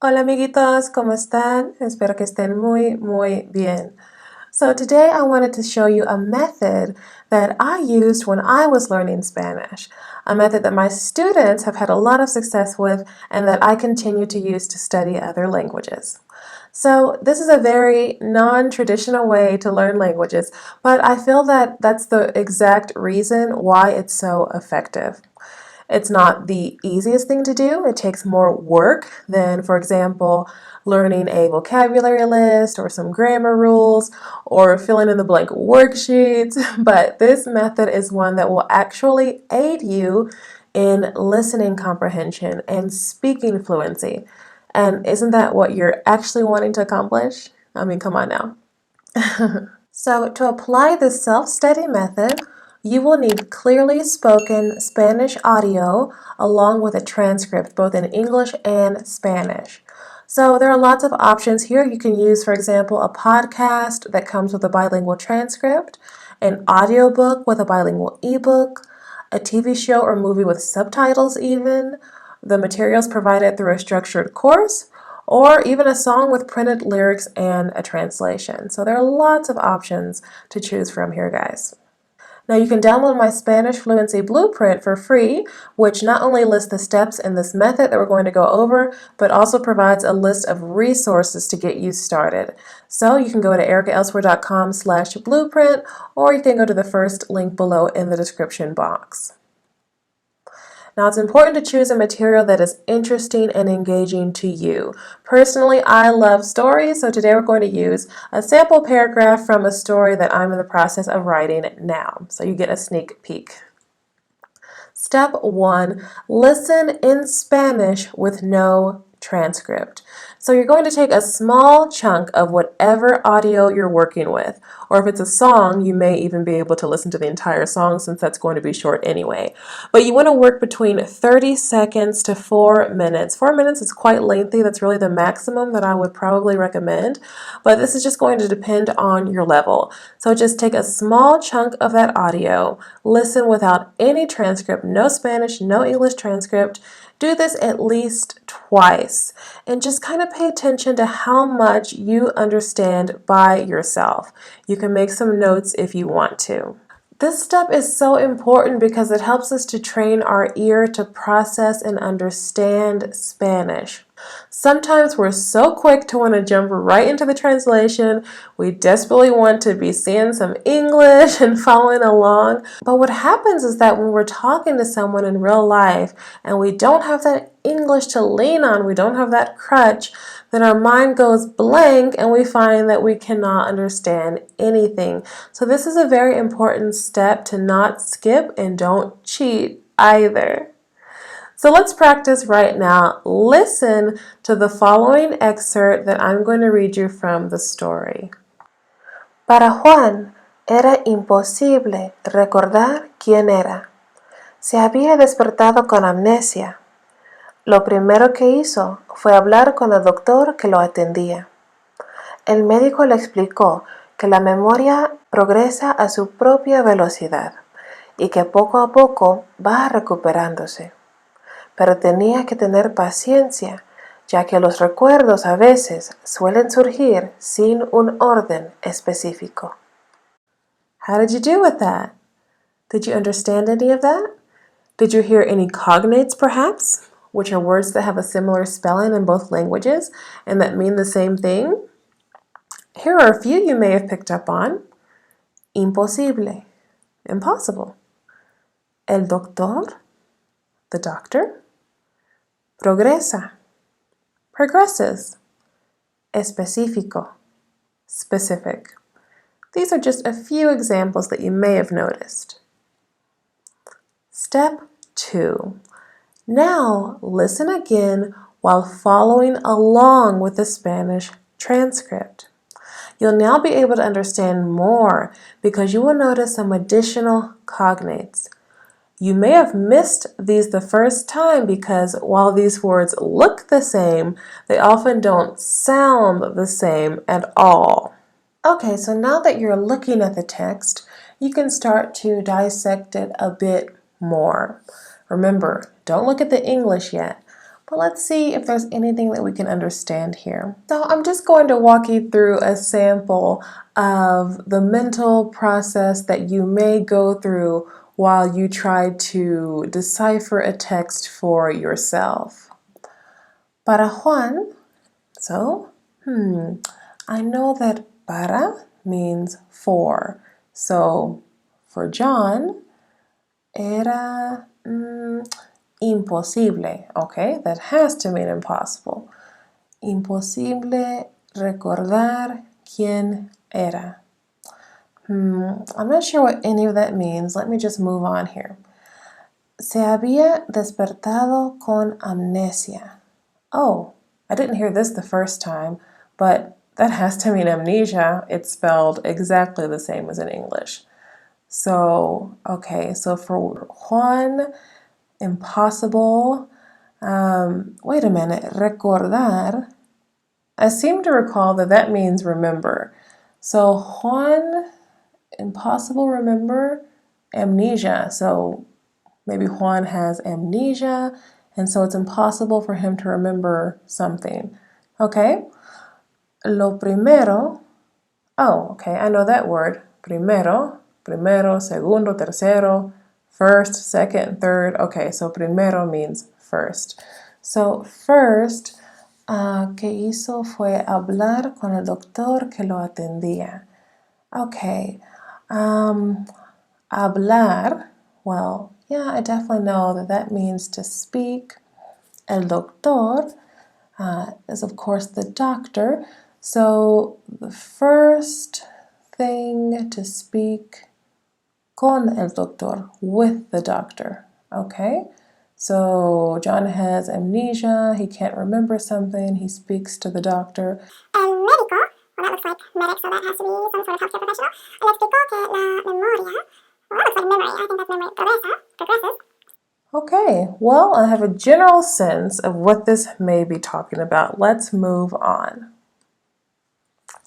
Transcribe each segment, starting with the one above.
Hola amiguitos, ¿cómo están? Espero que estén muy bien. So today I wanted to show you a method that I used when I was learning Spanish, a method that my students have had a lot of success with and that I continue to use to study other languages. So this is a very non-traditional way to learn languages, but I feel that that's the exact reason why it's so effective. It's not the easiest thing to do. It takes more work than, for example, learning a vocabulary list or some grammar rules or filling in the blank worksheets. But this method is one that will actually aid you in listening comprehension and speaking fluency. And isn't that what you're actually wanting to accomplish? I mean, come on now. So to apply the self-study method, you will need clearly spoken Spanish audio along with a transcript, both in English and Spanish. So there are lots of options here. You can use, for example, a podcast that comes with a bilingual transcript, an audiobook with a bilingual ebook, a TV show or movie with subtitles even, the materials provided through a structured course, or even a song with printed lyrics and a translation. So there are lots of options to choose from here, guys. Now you can download my Spanish Fluency Blueprint for free, which not only lists the steps in this method that we're going to go over, but also provides a list of resources to get you started. So you can go to ericaelsewhere.com/blueprint, or you can go to the first link below in the description box. Now, it's important to choose a material that is interesting and engaging to you. Personally, I love stories, so today we're going to use a sample paragraph from a story that I'm in the process of writing now. So you get a sneak peek. Step 1, listen in Spanish with no transcript. So you're going to take a small chunk of whatever audio you're working with, or if it's a song, you may even be able to listen to the entire song since that's going to be short anyway. But you want to work between 30 seconds to 4 minutes. 4 minutes is quite lengthy. That's really the maximum that I would probably recommend, but this is just going to depend on your level. So just take a small chunk of that audio, listen without any transcript, no Spanish, no English transcript. Do this at least twice and just kind of pay attention to how much you understand by yourself. You can make some notes if you want to. This step is so important because it helps us to train our ear to process and understand Spanish. Sometimes we're so quick to want to jump right into the translation. We desperately want to be seeing some English and following along. But what happens is that when we're talking to someone in real life and we don't have that English to lean on, we don't have that crutch, then our mind goes blank and we find that we cannot understand anything. So this is a very important step to not skip, and don't cheat either. So let's practice right now. Listen to the following excerpt that I'm going to read you from the story. Para Juan era imposible recordar quién era. Se había despertado con amnesia. Lo primero que hizo fue hablar con el doctor que lo atendía. El médico le explicó que la memoria progresa a su propia velocidad y que poco a poco va recuperándose. Pero tenía que tener paciencia, ya que los recuerdos a veces suelen surgir sin un orden específico. How did you do with that? Did you understand any of that? Did you hear any cognates perhaps, which are words that have a similar spelling in both languages and that mean the same thing? Here are a few you may have picked up on. Imposible, impossible. El doctor, the doctor. Progresa, progresses. Específico, specific. These are just a few examples that you may have noticed. Step 2. Now listen again while following along with the Spanish transcript. You'll now be able to understand more because you will notice some additional cognates. You may have missed these the first time because while these words look the same, they often don't sound the same at all. Okay, so now that you're looking at the text, you can start to dissect it a bit more. Remember, don't look at the English yet, But let's see if there's anything that we can understand here. So I'm just going to walk you through a sample of the mental process that you may go through while you try to decipher a text for yourself. Para Juan, so, I know that para means for. So for John, era imposible, okay? That has to mean impossible. Imposible recordar quién era. I'm not sure what any of that means. Let me just move on here. Se había despertado con amnesia. Oh, I didn't hear this the first time, but that has to mean amnesia. It's spelled exactly the same as in English. So, okay, so for Juan, impossible. Wait a minute, recordar. I seem to recall that that means remember. So Juan, impossible remember, amnesia. So maybe Juan has amnesia, and so it's impossible for him to remember something. Okay? Lo primero. Oh, okay, I know that word. Primero, segundo, tercero, first, second, third. Okay, so primero means first. So first, que hizo fue hablar con el doctor que lo atendía. Okay, hablar, well, yeah, I definitely know that that means to speak. El doctor is, of course, the doctor. So the first thing to speak con el doctor, with the doctor, okay? So John has amnesia, he can't remember something, he speaks to the doctor. El médico, well, that looks like medic, so that has to be some sort of healthcare professional. El explicó que la memoria, well, that looks like memory, I think that's memory, progresses. Okay, well, I have a general sense of what this may be talking about. Let's move on.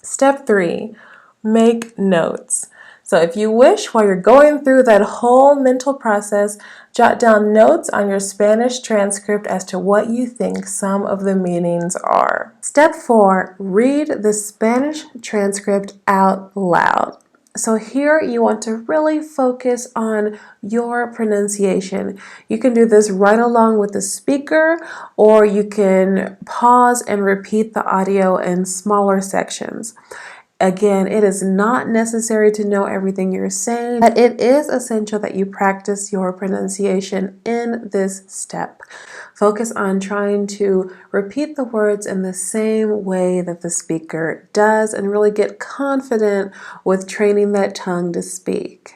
Step 3, make notes. So if you wish, while you're going through that whole mental process, jot down notes on your Spanish transcript as to what you think some of the meanings are. Step 4, read the Spanish transcript out loud. So here you want to really focus on your pronunciation. You can do this right along with the speaker, or you can pause and repeat the audio in smaller sections. Again, it is not necessary to know everything you're saying, but it is essential that you practice your pronunciation in this step. Focus on trying to repeat the words in the same way that the speaker does and really get confident with training that tongue to speak.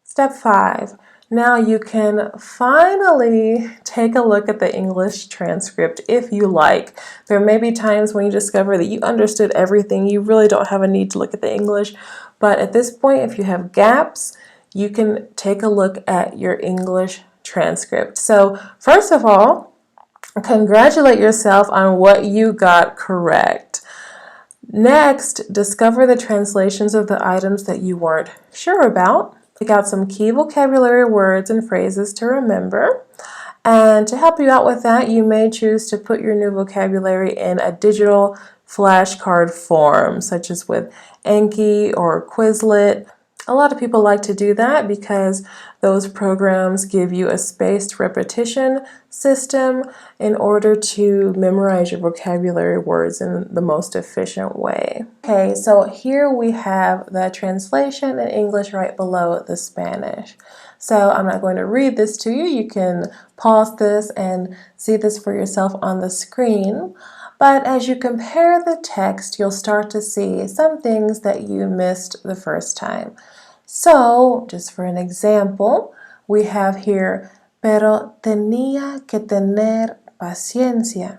Step 5. Now you can finally take a look at the English transcript if you like. There may be times when you discover that you understood everything. You really don't have a need to look at the English. But at this point, if you have gaps, you can take a look at your English transcript. So first of all, congratulate yourself on what you got correct. Next, discover the translations of the items that you weren't sure about. Pick out some key vocabulary words and phrases to remember. And to help you out with that, you may choose to put your new vocabulary in a digital flashcard form, such as with Anki or Quizlet. A lot of people like to do that because those programs give you a spaced repetition system in order to memorize your vocabulary words in the most efficient way. Okay, so here we have the translation in English right below the Spanish. So I'm not going to read this to you. You can pause this and see this for yourself on the screen. But as you compare the text, you'll start to see some things that you missed the first time. So, just for an example, we have here, pero tenía que tener paciencia.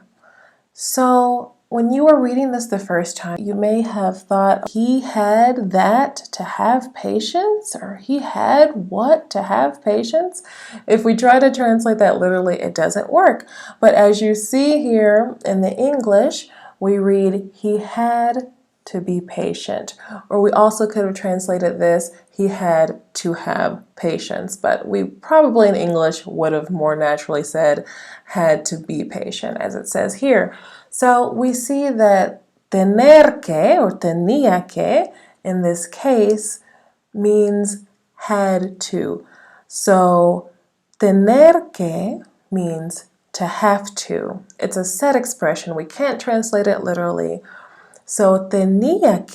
So, when you were reading this the first time, you may have thought he had that to have patience, or he had what to have patience. If we try to translate that literally, it doesn't work. But as you see here in the English, we read he had to be patient. Or we also could have translated this, he had to have patience, but we probably in English would have more naturally said had to be patient, as it says here. So we see that tener que or tenía que in this case means had to. So tener que means to have to. It's a set expression. We can't translate it literally. So tenía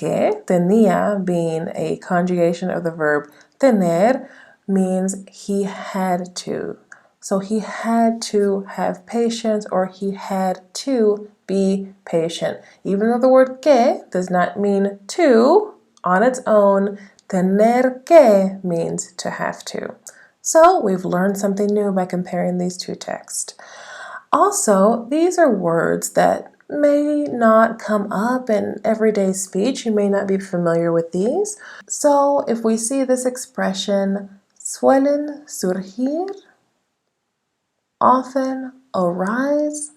being a conjugation of the verb tener, means he had to. So he had to have patience, or he had to be patient. Even though the word que does not mean to on its own, tener que means to have to. So we've learned something new by comparing these two texts. Also, these are words that may not come up in everyday speech. You may not be familiar with these. So if we see this expression, suelen surgir, often arise.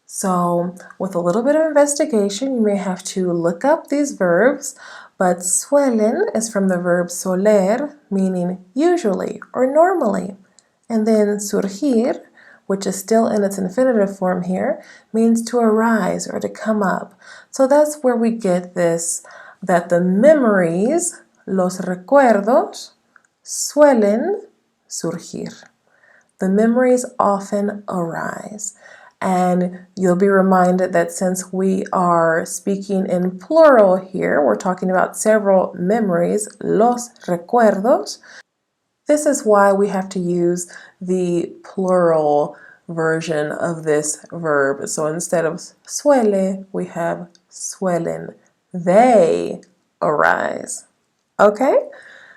So with a little bit of investigation, you may have to look up these verbs, but suelen is from the verb soler, meaning usually or normally. And then surgir, which is still in its infinitive form here, means to arise or to come up. So that's where we get this, that the memories, los recuerdos, suelen surgir. The memories often arise. And you'll be reminded that since we are speaking in plural here, we're talking about several memories, los recuerdos. This is why we have to use the plural version of this verb. So instead of suele, we have suelen. They arise. Okay?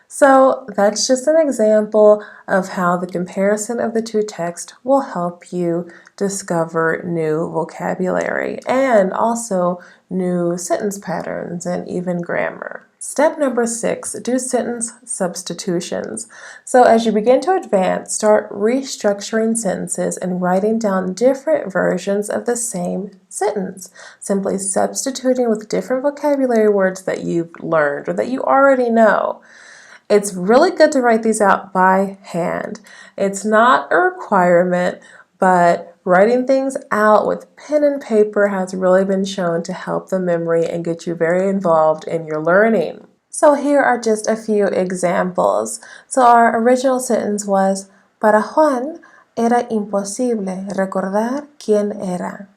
So that's just an example of how the comparison of the two texts will help you discover new vocabulary and also new sentence patterns and even grammar. Step number 6, do sentence substitutions. So as you begin to advance, start restructuring sentences and writing down different versions of the same sentence, simply substituting with different vocabulary words that you've learned or that you already know. It's really good to write these out by hand. It's not a requirement, but writing things out with pen and paper has really been shown to help the memory and get you very involved in your learning. So here are just a few examples. So our original sentence was, para Juan era imposible recordar quién era.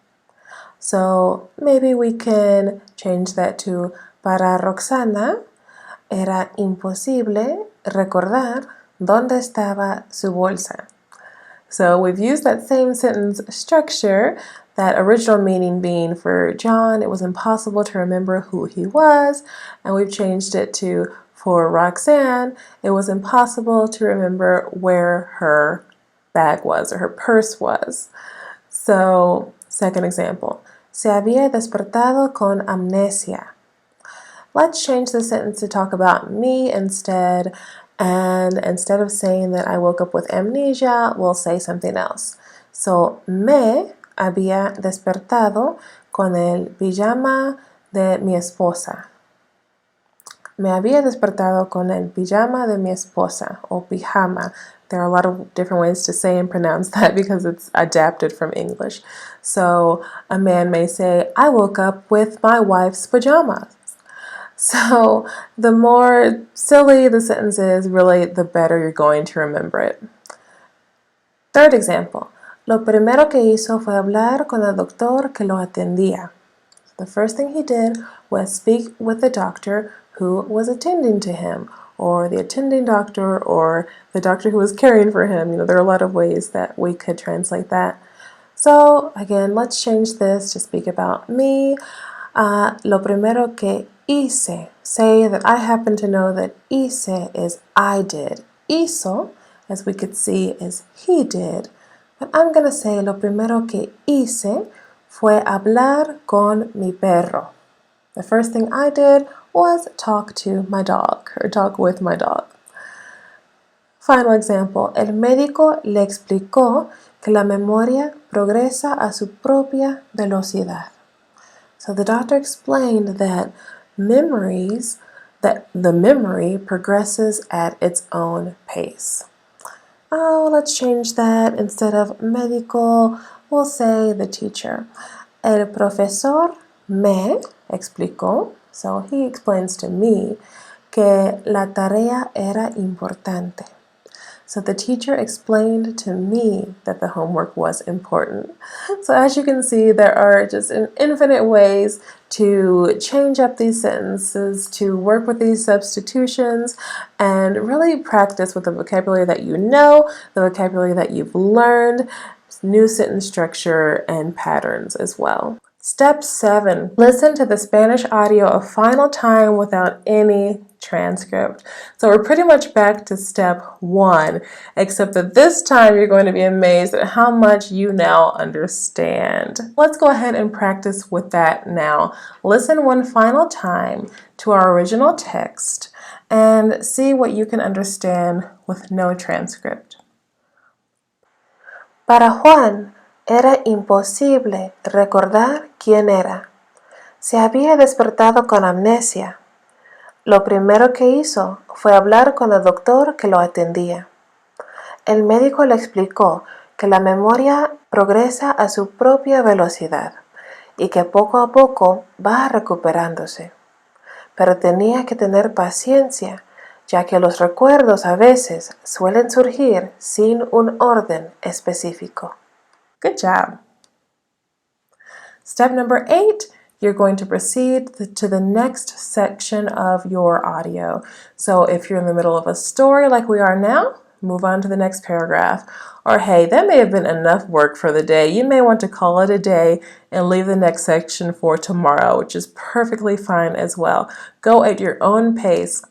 So maybe we can change that to, para Roxana era imposible recordar dónde estaba su bolsa. So we've used that same sentence structure, that original meaning being for John, it was impossible to remember who he was, and we've changed it to, for Roxanne, it was impossible to remember where her bag was or her purse was. So, second example, se había despertado con amnesia. Let's change the sentence to talk about me instead, and instead of saying that I woke up with amnesia, we'll say something else. So, me había despertado con el pijama de mi esposa. Me había despertado con el pijama de mi esposa, or pijama. There are a lot of different ways to say and pronounce that because it's adapted from English. So, a man may say, I woke up with my wife's pajamas. So the more silly the sentence is, really, the better you're going to remember it. Third example. Lo primero que hizo fue hablar con el doctor que lo atendía. The first thing he did was speak with the doctor who was attending to him, or the attending doctor, or the doctor who was caring for him. You know, there are a lot of ways that we could translate that. So again, let's change this to speak about me. Lo primero que hice. Say that I happen to know that hice is I did. Hizo, as we could see, is he did. But I'm going to say lo primero que hice fue hablar con mi perro. The first thing I did was talk to my dog, or talk with my dog. Final example. El médico le explicó que la memoria progresa a su propia velocidad. So the doctor explained that memories, that the memory progresses at its own pace. Oh, let's change that. Instead of médico, we'll say the teacher. El profesor me explicó, so he explains to me, que la tarea era importante. So the teacher explained to me that the homework was important. So as you can see, there are just infinite ways to change up these sentences, to work with these substitutions, and really practice with the vocabulary that you know, the vocabulary that you've learned, new sentence structure, and patterns as well. Step 7, listen to the Spanish audio a final time without any transcript. So we're pretty much back to step 1, except that this time you're going to be amazed at how much you now understand. Let's go ahead and practice with that now. Listen one final time to our original text and see what you can understand with no transcript. Para Juan era imposible recordar quién era. Se había despertado con amnesia. Lo primero que hizo fue hablar con el doctor que lo atendía. El médico le explicó que la memoria progresa a su propia velocidad y que poco a poco va recuperándose. Pero tenía que tener paciencia, ya que los recuerdos a veces suelen surgir sin un orden específico. Good job. Step number 8, you're going to proceed to the next section of your audio. So if you're in the middle of a story like we are now, move on to the next paragraph. Or hey, that may have been enough work for the day. You may want to call it a day and leave the next section for tomorrow, which is perfectly fine as well. Go at your own pace,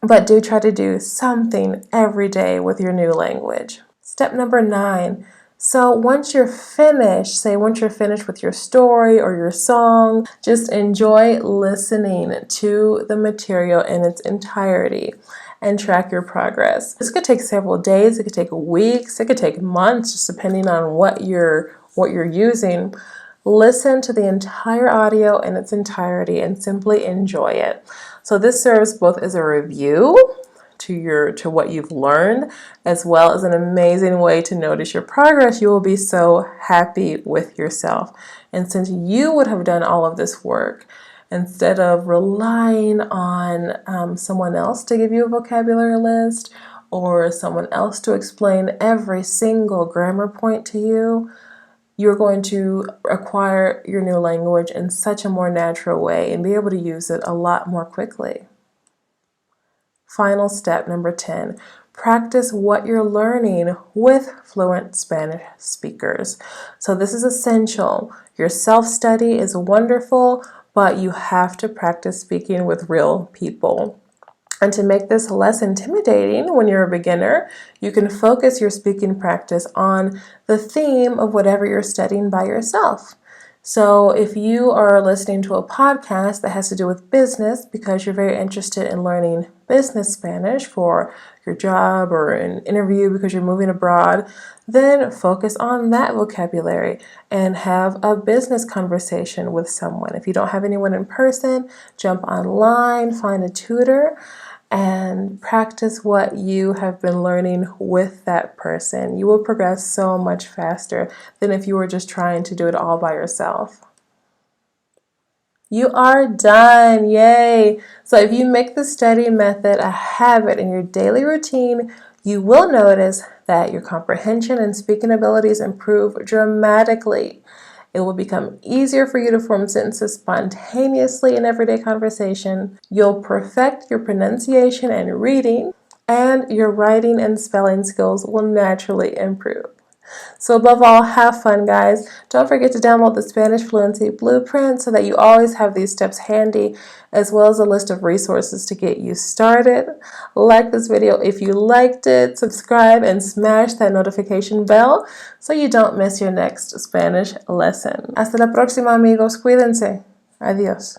but do try to do something every day with your new language. Step number 9. So once you're finished, once you're finished with your story or your song, just enjoy listening to the material in its entirety and track your progress. This could take several days, it could take weeks, it could take months, just depending on what you're using. Listen to the entire audio in its entirety and simply enjoy it. So this serves both as a review to what you've learned, as well as an amazing way to notice your progress. You will be so happy with yourself. And since you would have done all of this work, instead of relying on someone else to give you a vocabulary list or someone else to explain every single grammar point to you, you're going to acquire your new language in such a more natural way and be able to use it a lot more quickly. Final step, number 10, practice what you're learning with fluent Spanish speakers. So this is essential. Your self-study is wonderful, but you have to practice speaking with real people. And to make this less intimidating when you're a beginner, you can focus your speaking practice on the theme of whatever you're studying by yourself. So if you are listening to a podcast that has to do with business because you're very interested in learning business Spanish for your job or an interview because you're moving abroad, then focus on that vocabulary and have a business conversation with someone. If you don't have anyone in person, jump online, find a tutor, and practice what you have been learning with that person. You will progress so much faster than if you were just trying to do it all by yourself. You are done, yay! So if you make the study method a habit in your daily routine, you will notice that your comprehension and speaking abilities improve dramatically. It will become easier for you to form sentences spontaneously in everyday conversation. You'll perfect your pronunciation and reading, and your writing and spelling skills will naturally improve. So above all, have fun, guys. Don't forget to download the Spanish Fluency Blueprint so that you always have these steps handy, as well as a list of resources to get you started. Like this video if you liked it, subscribe, and smash that notification bell so you don't miss your next Spanish lesson. Hasta la próxima, amigos. Cuídense. Adiós.